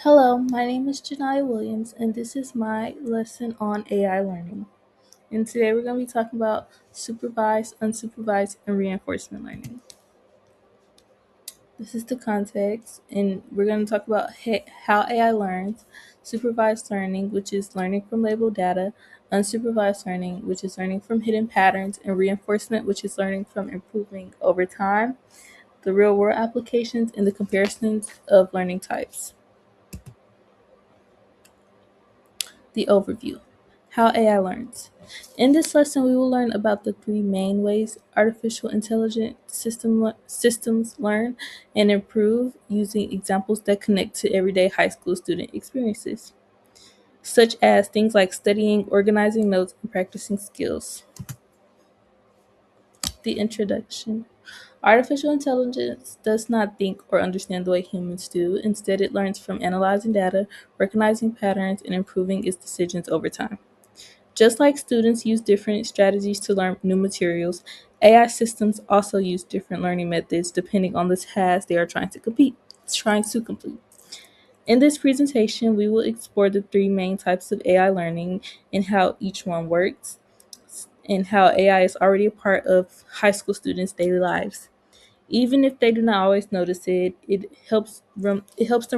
Hello, my name is Janai Williams, and this is my lesson on AI learning. And today we're going to be talking about supervised, unsupervised, and reinforcement learning. This is the context, and we're going to talk about how AI learns, supervised learning, which is learning from labeled data, unsupervised learning, which is learning from hidden patterns, and reinforcement, which is learning from improving over time, the real world applications, and the comparisons of learning types. The overview. How AI learns. In this lesson, we will learn about the three main ways artificial intelligence systems learn and improve using examples that connect to everyday high school student experiences, such as things like studying, organizing notes, and practicing skills. The introduction. Artificial intelligence does not think or understand the way humans do. Instead, it learns from analyzing data, recognizing patterns, and improving its decisions over time. Just like students use different strategies to learn new materials, AI systems also use different learning methods depending on the task they are trying to complete. In this presentation, we will explore the three main types of AI learning and how each one works, and how AI is already a part of high school students' daily lives. Even if they do not always notice it, it helps them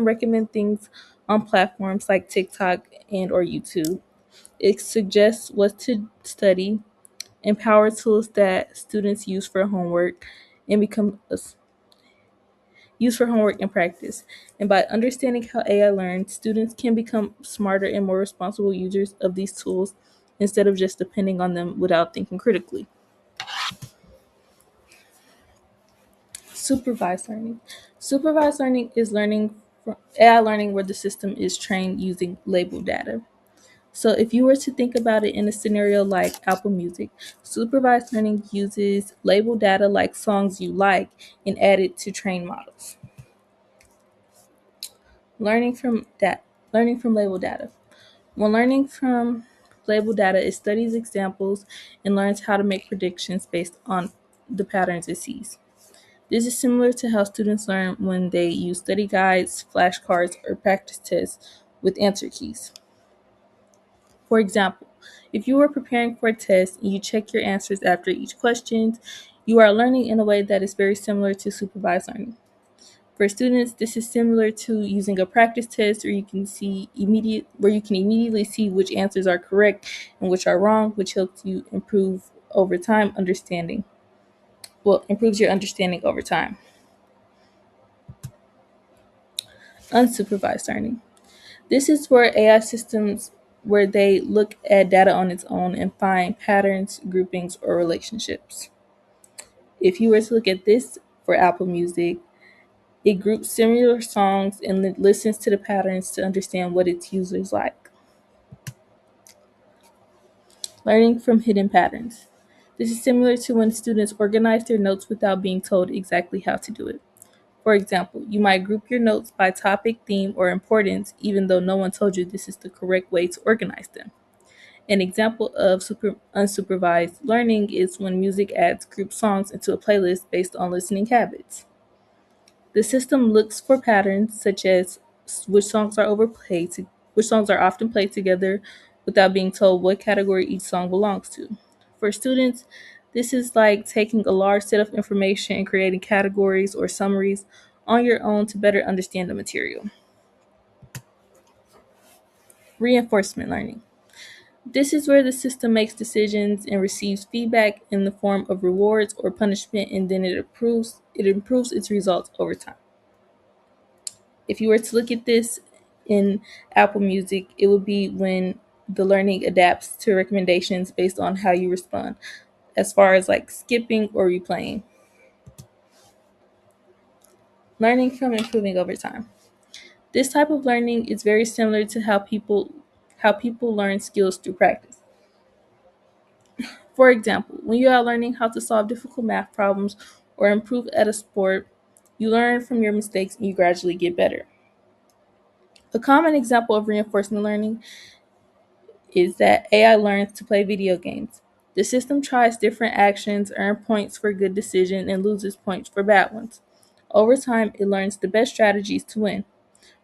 recommend things on platforms like TikTok and or YouTube. It suggests what to study, empower tools that students and become use for homework and practice. And by understanding how AI learns, students can become smarter and more responsible users of these tools instead of just depending on them without thinking critically. Supervised learning. Supervised learning is learning from AI learning where the system is trained using labeled data. So if you were to think about it in a scenario like Apple Music, supervised learning uses labeled data like songs you like and add it to train models. Learning from that learning from labeled data. When learning from labeled data, it studies examples and learns how to make predictions based on the patterns it sees. This is similar to how students learn when they use study guides, flashcards, or practice tests with answer keys. For example, if you are preparing for a test and you check your answers after each question, you are learning in a way that is very similar to supervised learning. For students, this is similar to using a practice test where you can immediately see which answers are correct and which are wrong, which helps you improve over time understanding. Well, improves your understanding over time. Unsupervised learning. This is where they look at data on its own and find patterns, groupings, or relationships. If you were to look at this for Apple Music, it groups similar songs and listens to the patterns to understand what its users like. Learning from hidden patterns. This is similar to when students organize their notes without being told exactly how to do it. For example, you might group your notes by topic, theme, or importance, even though no one told you this is the correct way to organize them. An example of unsupervised learning is when music adds group songs into a playlist based on listening habits. The system looks for patterns such as which songs are which songs are often played together without being told what category each song belongs to. For students, this is like taking a large set of information and creating categories or summaries on your own to better understand the material. Reinforcement learning. This is where the system makes decisions and receives feedback in the form of rewards or punishment, and then it improves its results over time. If you were to look at this in Apple Music, it would be when the learning adapts to recommendations based on how you respond, as far as like skipping or replaying. Learning from improving over time. This type of learning is very similar to how people learn skills through practice. For example, when you are learning how to solve difficult math problems or improve at a sport, you learn from your mistakes and you gradually get better. A common example of reinforcement learning is that AI learns to play video games. The system tries different actions, earns points for good decision, and loses points for bad ones. Over time, it learns the best strategies to win.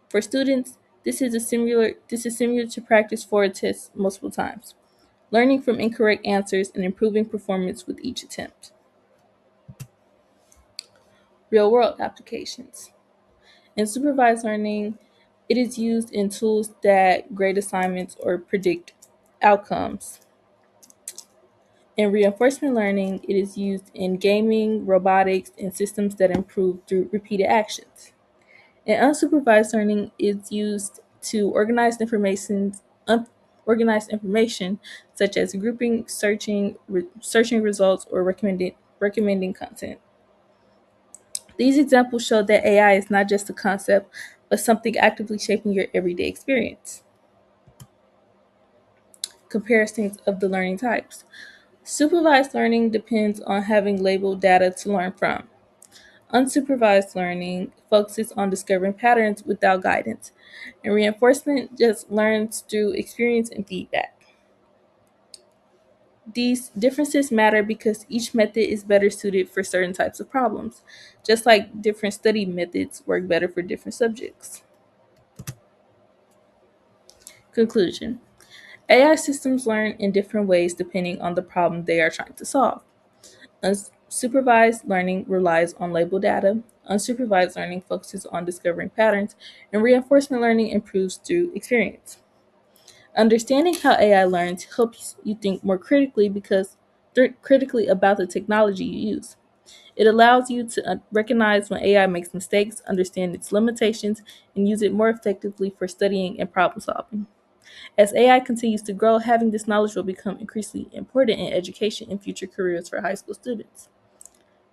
For students, This is similar to practice for a test multiple times, learning from incorrect answers and improving performance with each attempt. Real world applications. In supervised learning, it is used in tools that grade assignments or predict outcomes. In reinforcement learning, it is used in gaming, robotics, and systems that improve through repeated actions. In unsupervised learning, it's used to organize information such as grouping, searching results, or recommending content. These examples show that AI is not just a concept, but something actively shaping your everyday experience. Comparisons of the learning types. Supervised learning depends on having labeled data to learn from. Unsupervised learning focuses on discovering patterns without guidance, and reinforcement just learns through experience and feedback. These differences matter because each method is better suited for certain types of problems, just like different study methods work better for different subjects. Conclusion. AI systems learn in different ways depending on the problem they are trying to solve. Unsupervised learning relies on labeled data. Unsupervised learning focuses on discovering patterns, and reinforcement learning improves through experience. Understanding how AI learns helps you think more critically about the technology you use. It allows you to recognize when AI makes mistakes, understand its limitations, and use it more effectively for studying and problem solving. As AI continues to grow, having this knowledge will become increasingly important in education and future careers for high school students.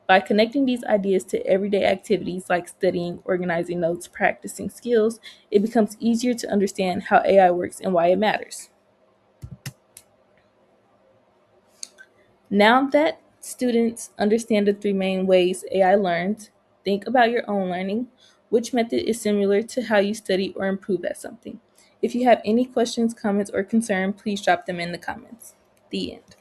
By connecting these ideas to everyday activities like studying, organizing notes, practicing skills, it becomes easier to understand how AI works and why it matters. Now that students understand the three main ways AI learns, think about your own learning. Which method is similar to how you study or improve at something? If you have any questions, comments, or concern, please drop them in the comments. The end.